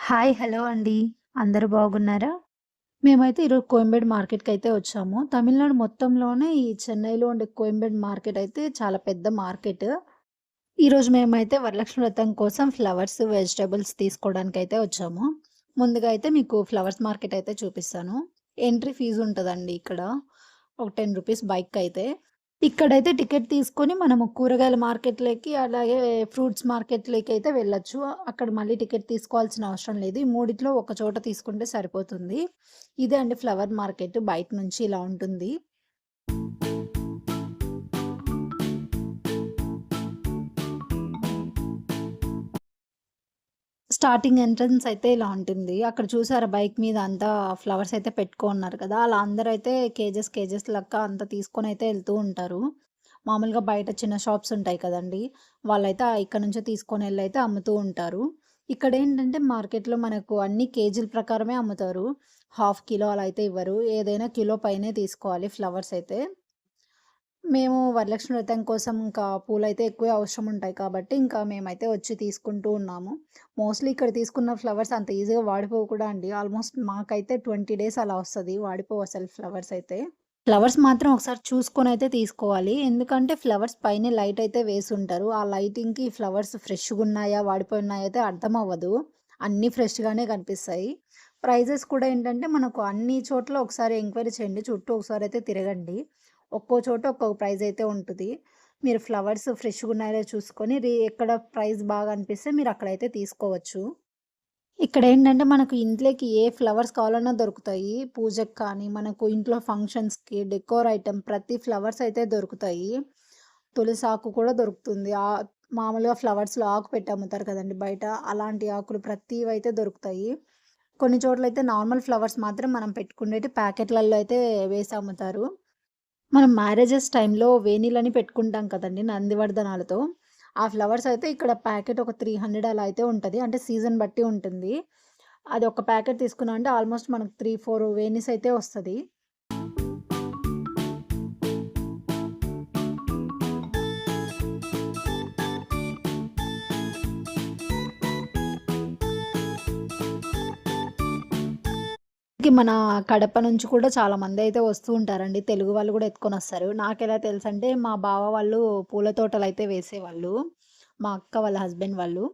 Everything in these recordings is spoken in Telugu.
హాయ్! హలో అండి. అందరూ బాగున్నారా? మేమైతే ఈరోజు కోయంబేడు మార్కెట్‌కైతే వచ్చాము. తమిళనాడు మొత్తంలోనే ఈ చెన్నైలో ఉండే కోయంబేడు మార్కెట్ అయితే చాలా పెద్ద మార్కెట్. ఈరోజు మేమైతే వరలక్ష్మి వ్రతం కోసం ఫ్లవర్స్, వెజిటబుల్స్ తీసుకోవడానికైతే వచ్చాము. ముందుగా అయితే మీకు ఫ్లవర్స్ మార్కెట్ అయితే చూపిస్తాను. ఎంట్రీ ఫీజు ఉంటదండి ఇక్కడ. ఒక రూ. 10 బైక్‌కైతే. ఇక్కడైతే టికెట్ తీసుకొని మనము కూరగాయల మార్కెట్‌లోకి, అలాగే ఫ్రూట్స్ మార్కెట్‌లోకైతే వెళ్ళొచ్చు. అక్కడ మళ్ళీ టికెట్ తీసుకోవాల్సిన అవసరం లేదు. ఈ మూడిట్లో ఒక చోట తీసుకుంటే సరిపోతుంది. ఇదే అండి ఫ్లవర్ మార్కెట్. బయట నుంచి ఇలా ఉంటుంది. స్టార్టింగ్ ఎంట్రన్స్ అయితే ఇలా ఉంటుంది. అక్కడ చూసారా బైక్ మీద అంతా ఫ్లవర్స్ అయితే పెట్టుకోనున్నారు కదా! అలా అందరైతే కేజెస్ లెక్క అంతా తీసుకొనైతే ఎళ్తూ ఉంటారు. మామూలుగా బయట చిన్న షాప్స్ ఉంటాయి కదండీ! వాళ్ళైతే ఇక్కడ నుంచే తీసుకొనెళ్ళైతే అమ్ముతూ ఉంటారు. ఇక్కడేంటంటే మార్కెట్‌లో మనకు అన్ని కేజీల ప్రకారమే అమ్ముతారు. హాఫ్ కిలో అలా అయితే ఇవ్వరు. ఏదైనా కిలో పైనే తీసుకోవాలి ఫ్లవర్స్ అయితే. మేము వరలక్ష్మి వ్రతం కోసం ఇంకా పూలైతే ఎక్కువే అవసరం ఉంటాయి కాబట్టి, ఇంకా మేమైతే వచ్చి తీసుకుంటూ ఉన్నాము. మోస్ట్‌లీ ఇక్కడ తీసుకున్న ఫ్లవర్స్ అంత ఈజీగా వాడిపోవు కూడా అండి. ఆల్మోస్ట్ మాకైతే 20 డేస్ అలా వస్తది. వాడిపోవు అసలు ఫ్లవర్స్ అయితే. ఫ్లవర్స్ మాత్రం ఒకసారి చూసుకొనైతే తీసుకోవాలి. ఎందుకంటే ఫ్లవర్స్ పైనే లైట్ అయితే వేసుంటారు. ఆ లైటింగ్‌కి ఫ్లవర్స్ ఫ్రెష్‌గున్నాయా, వాడిపోయున్నాయా అయితే అర్థమవ్వదు. అన్నీ ఫ్రెష్‌గానే కనిపిస్తాయి. ప్రైజెస్ కూడా ఏంటంటే మనకు అన్ని చోట్ల ఒకసారి ఎంక్వైరీ చేయండి. చుట్టూ ఒకసారైతే తిరగండి. ఒక్కో చోట ఒక్కొక్క ప్రైజ్ అయితే ఉంటది. మీరు ఫ్లవర్స్ ఫ్రెష్‌గున్నాయో చూసుకొని ఎక్కడ ప్రైస్ బాగా అనిపిస్తే మీరక్కడైతే తీసుకోవచ్చు. ఇక్కడేంటంటే మనకు ఇంట్లోకి ఏ ఫ్లవర్స్ కావాలన్నా దొరుకుతాయి. పూజకి కానీ, మనకు ఇంట్లో ఫంక్షన్స్‌కి డెకోర్ ఐటెమ్ ప్రతి ఫ్లవర్స్ అయితే దొరుకుతాయి. తులసాకు కూడా దొరుకుతుంది. మామూలుగా ఫ్లవర్స్‌లో ఆకు పెట్టి అమ్ముతారు కదండీ బయట. అలాంటి ఆకులు ప్రతీవైతే దొరుకుతాయి. కొన్ని చోట్లయితే నార్మల్ ఫ్లవర్స్ మాత్రం మనం పెట్టుకునేటి ప్యాకెట్‌లలో అయితే వేసి అమ్ముతారు. మనం మ్యారేజెస్ టైమ్‌లో వేనీలని పెట్టుకుంటాం కదండీ! నందివర్ధనాలతో. ఆ ఫ్లవర్స్ అయితే ఇక్కడ ప్యాకెట్ ఒక 300 అలా అయితే ఉంటది. అంటే సీజన్ బట్టి ఉంటుంది. అది ఒక ప్యాకెట్ తీసుకున్నామంటే ఆల్మోస్ట్ మనకు 3, 4 వేనీస్ అయితే వస్తది. మన కడప నుంచి కూడా చాలామందయితే వస్తూ ఉంటారండి. తెలుగు వాళ్ళు గూడా ఎత్తుకొనొస్తారు. నాకెలా తెలుసంటే మా బావ వాళ్ళు పూల తోటలయితే వేసేవాళ్ళు. మా అక్క వాళ్ళ హస్బెండ్ వాళ్ళు.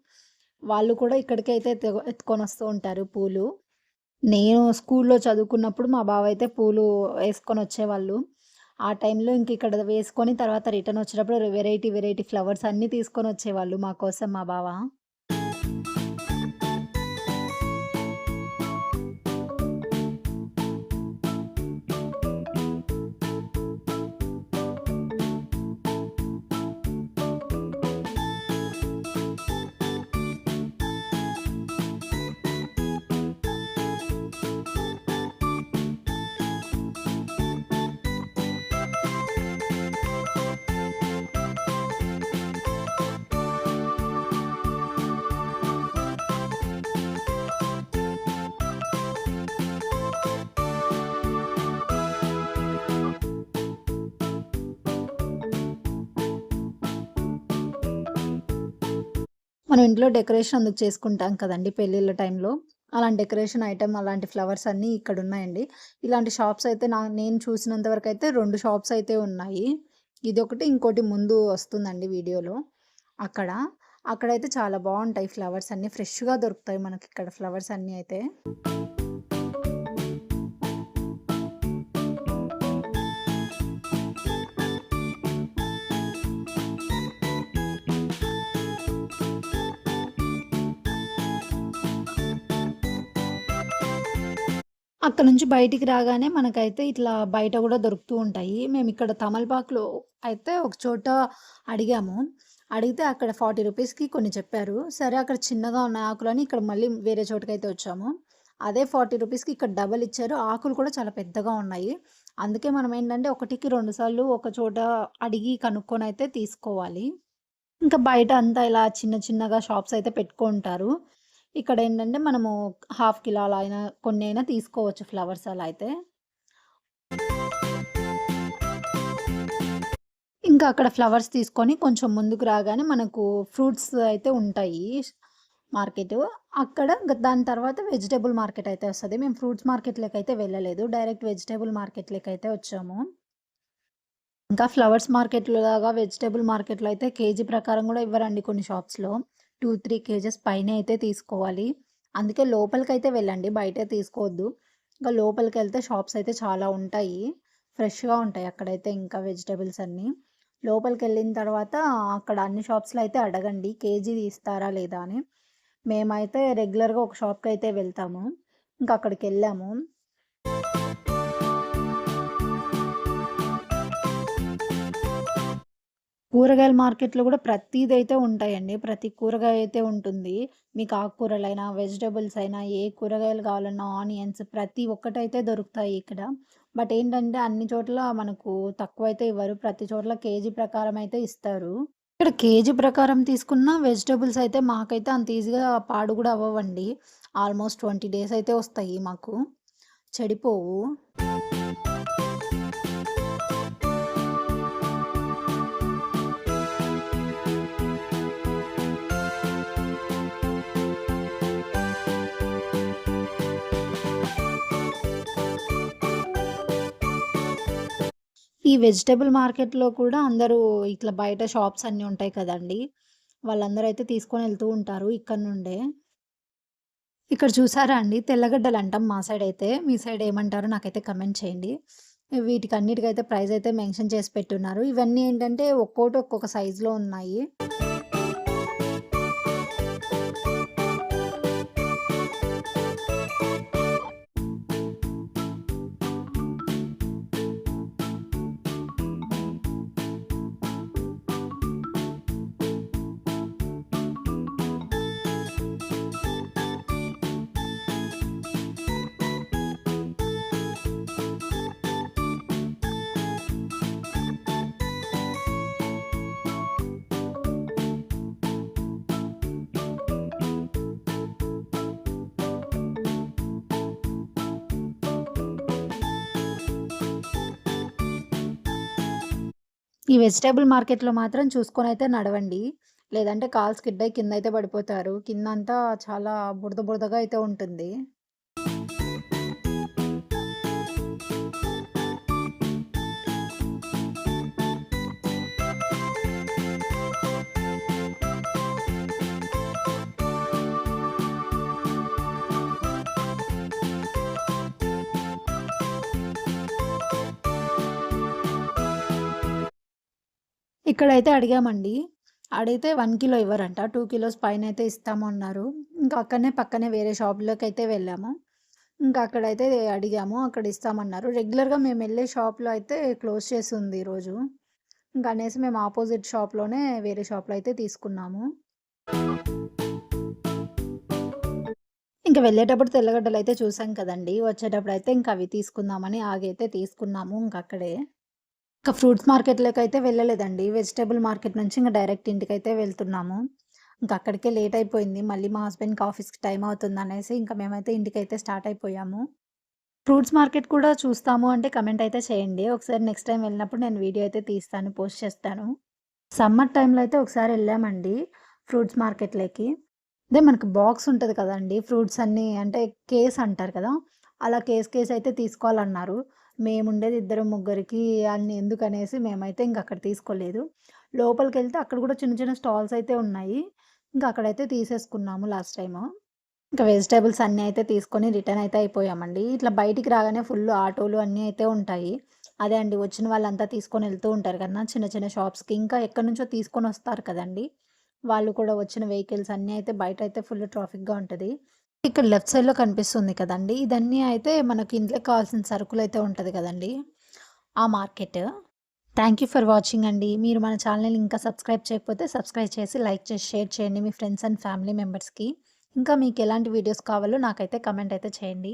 వాళ్ళు కూడా ఇక్కడికే అయితే ఎత్తుకొనొస్తూ ఉంటారు పూలు. నేను స్కూల్లో చదువుకున్నప్పుడు మా బావయితే పూలు యేసుకొనొచ్చేవాళ్ళు. ఆ టైంలో ఇక్కడ వేసుకొని తర్వాత రిటర్నొచ్చేటప్పుడు వెరైటీ ఫ్లవర్స్ అన్నీ తీసుకొనొచ్చేవాళ్ళు మా కోసం మా బావ. మనం ఇంట్లో డెకరేషన్ అందుకు చేసుకుంటాం కదండీ పెళ్ళిళ్ళ టైంలో. అలాంటి డెకరేషన్ ఐటెమ్ అలాంటి ఫ్లవర్స్ అన్నీ ఇక్కడున్నాయండి. ఇలాంటి షాప్స్ అయితే నేను చూసినంత వరకైతే 2 షాప్స్ అయితే ఉన్నాయి. ఇదొకటి, ఇంకోటి ముందు వస్తుందండి వీడియోలో. అక్కడ. అక్కడైతే చాలా బావుంటాయి ఫ్లవర్స్ అన్నీ. ఫ్రెష్‌గా దొరుకుతాయి మనకిక్కడ ఫ్లవర్స్ అన్నీ అయితే. అక్కడ నుంచి బయటికి రాగానే మనకైతే ఇట్లా బయట గూడా దొరుకుతూ ఉంటాయి. మేమిక్కడ తమలపాకులో అయితే ఒక చోట అడిగాము. అడిగితే అక్కడ 40 రూపీస్‌కి కొన్ని చెప్పారు. సరే అక్కడ చిన్నగా ఉన్నాయి ఆకులని ఇక్కడ మళ్ళీ వేరే చోటుకైతే వచ్చాము. అదే 40 రూపీస్‌కి ఇక్కడ డబల్ ఇచ్చారు. ఆకులు కూడా చాలా పెద్దగా ఉన్నాయి. అందుకే మనం ఏంటంటే ఒకటికి 2 సార్లు ఒక చోట అడిగి కనుక్కొనైతే తీసుకోవాలి. ఇంకా బయట అంతా ఇలా చిన్నగా షాప్స్ అయితే పెట్టుకుంటారు. ఇక్కడేంటంటే మనము హాఫ్ కిలో అలా అయినా కొన్నైనా తీసుకోవచ్చు ఫ్లవర్స్ అలా అయితే. ఇంకా అక్కడ ఫ్లవర్స్ తీసుకొని కొంచెం ముందుకు రాగానే మనకు ఫ్రూట్స్ అయితే ఉంటాయి. మార్కెటు. అక్కడ దాని తర్వాత వెజిటబుల్ మార్కెట్ అయితే వస్తది. మేము ఫ్రూట్స్ మార్కెట్‌లోకైతే వెళ్ళలేదు. డైరెక్ట్ వెజిటబుల్ మార్కెట్‌లోకైతే వచ్చాము. ఇంకా ఫ్లవర్స్ మార్కెట్‌లో లాగా వెజిటబుల్ మార్కెట్‌లో అయితే కేజీ ప్రకారం గూడా ఇవ్వరండి కొన్ని షాప్స్‌లో. 2, 3 కేజెస్ పైనే అయితే తీసుకోవాలి. అందుకే లోపలికైతే వెళ్ళండి. బయటే తీసుకోవద్దు. ఇంకా లోపలికెళ్తే షాప్స్ అయితే చాలా ఉంటాయి. ఫ్రెష్‌గా ఉంటాయి అక్కడైతే ఇంకా వెజిటబుల్స్ అన్నీ. లోపలికెళ్ళిన తర్వాత అక్కడ అన్ని షాప్స్‌లో అయితే అడగండి కేజీ ఇస్తారా లేదా అని. మేమైతే రెగ్యులర్‌గా ఒక షాప్‌కైతే వెళ్తాము. ఇంకా అక్కడికెళ్ళాము. కూరగాయల మార్కెట్‌లో గూడా ప్రతీదైతే ఉంటాయండి. ప్రతి కూరగాయ అయితే ఉంటుంది. మీకు ఆకుకూరలైనా, వెజిటబుల్స్ అయినా, ఏ కూరగాయలు కావాలన్నా ఆనియన్స్ ప్రతి ఒక్కటైతే దొరుకుతాయి ఇక్కడ. బట్ ఏంటంటే అన్ని చోట్ల మనకు తక్కువైతే ఇవ్వరు. ప్రతి చోట్ల కేజీ ప్రకారం అయితే ఇస్తారు. ఇక్కడ కేజీ ప్రకారం తీసుకున్న వెజిటబుల్స్ అయితే మాకైతే అంత ఈజీగా పాడు గూడా అవ్వవండి. ఆల్మోస్ట్ 20 డేస్ అయితే వస్తాయి మాకు. చెడిపోవు. ఈ వెజిటబుల్ మార్కెట్‌లో కూడా అందరూ ఇట్లా బయట షాప్స్ అన్నీ ఉంటాయి కదండీ! వాళ్ళందరూ అయితే తీసుకొని ఎళ్తూ ఉంటారు ఇక్కడి నుండే. ఇక్కడ చూసారా అండి తెల్లగడ్డలంటాం మా సైడ్ అయితే. మీ సైడ్ ఏమంటారో నాకైతే కామెంట్ చేయండి. వీటికన్నిటికైతే ప్రైస్ అయితే మెన్షన్ చేసి పెట్టున్నారు. ఇవన్నీ ఏంటంటే ఒక్కోటి ఒక్కొక్క సైజులో ఉన్నాయి. ఈ వెజిటబుల్ మార్కెట్‌లో మాత్రం చూసుకొనైతే నడవండి. లేదంటే కాలు స్కిడ్ అయ్యి కిందైతే పడిపోతారు. కిందంతా చాలా బురద బురదగా అయితే ఉంటుంది. ఇక్కడైతే అడిగామండి. అడిగితే 1 కిలో ఇవ్వరంట. 2 కిలోస్ పైనైతే ఇస్తాము అన్నారు. ఇంకా అక్కడనే పక్కనే వేరే షాప్‌లోకైతే వెళ్ళాము. ఇంకా అక్కడైతే అడిగాము. అక్కడ ఇస్తామన్నారు. రెగ్యులర్‌గా మేమెళ్ళే షాప్‌లో అయితే క్లోజ్ చేసుంది ఈరోజు. ఇంక అనేసి మేము అపోజిట్ షాప్‌లోనే వేరే షాప్‌లో అయితే తీసుకున్నాము. ఇంక వెళ్ళేటప్పుడు తెల్లగడ్డలయితే చూసాం కదండీ! వచ్చేటప్పుడైతే ఇంక అవి తీసుకుందామని ఆగైతే తీసుకున్నాము ఇంకక్కడే. ఇంకా ఫ్రూట్స్ మార్కెట్‌లోకైతే వెళ్ళలేదండి. వెజిటబుల్ మార్కెట్ నుంచి ఇంక డైరెక్ట్ ఇంటికైతే వెళ్తున్నాము. ఇంక అక్కడికే లేట్ అయిపోయింది. మళ్ళీ మా హస్బెండ్‌కి ఆఫీస్‌కి టైం అవుతుందనేసి ఇంక మేమైతే ఇంటికైతే స్టార్ట్ అయిపోయాము. ఫ్రూట్స్ మార్కెట్ కూడా చూస్తాము అంటే కమెంట్ అయితే చేయండి. ఒకసారి నెక్స్ట్ టైమ్ వెళ్ళినప్పుడు నేను వీడియో అయితే తీస్తాను, పోస్ట్ చేస్తాను. సమ్మర్ టైమ్‌లో అయితే ఒకసారి ఎళ్ళామండి ఫ్రూట్స్ మార్కెట్‌లోకి. అదే మనకు బాక్స్ ఉంటది కదండీ! ఫ్రూట్స్ అన్నీ అంటే కేస్ అంటారు కదా! అలా కేస్ అయితే తీసుకోవాలన్నారు. మేముండేది ఇద్దరం ముగ్గురికి అన్ని ఎందుకనేసి మేమైతే ఇంక అక్కడ తీసుకోలేదు. లోపలికెళ్తే అక్కడ కూడా చిన్న చిన్న స్టాల్స్ అయితే ఉన్నాయి. ఇంక అక్కడైతే తీసేసుకున్నాము లాస్ట్ టైము. ఇంకా వెజిటబుల్స్ అన్నీ అయితే తీసుకొని రిటర్న్ అయితే అయిపోయామండి. ఇట్లా బయటికి రాగానే ఫుల్ ఆటోలు అన్నీ అయితే ఉంటాయి. అదే అండి వచ్చిన వాళ్ళంతా తీసుకొని ఎళ్తూ ఉంటారు కదా! చిన్న చిన్న షాప్స్‌కి. ఇంకా ఎక్కడి నుంచో తీసుకొనొస్తారు కదండీ! వాళ్ళు కూడా వచ్చిన వెహికల్స్ అన్నీ అయితే బయటైతే ఫుల్ ట్రాఫిక్‌గా ఉంటది. ఇక్కడ లెఫ్ట్ సైడ్‌లో కనిపిస్తుంది కదండీ! ఇదన్నీ అయితే మనకి ఇంట్లోకి కావాల్సిన సరుకులైతే ఉంటది కదండీ! ఆ market. Thank you for watching అండి. మీరు మన ఛానల్‌ని ఇంకా సబ్స్క్రైబ్ చేయకపోతే సబ్స్క్రైబ్ చేసి, లైక్ చేసి, షేర్ చేయండి మీ ఫ్రెండ్స్ అండ్ ఫ్యామిలీ మెంబర్స్‌కి. ఇంకా మీకెలాంటి వీడియోస్ కావాలో నాకైతే కామెంట్ అయితే చేయండి.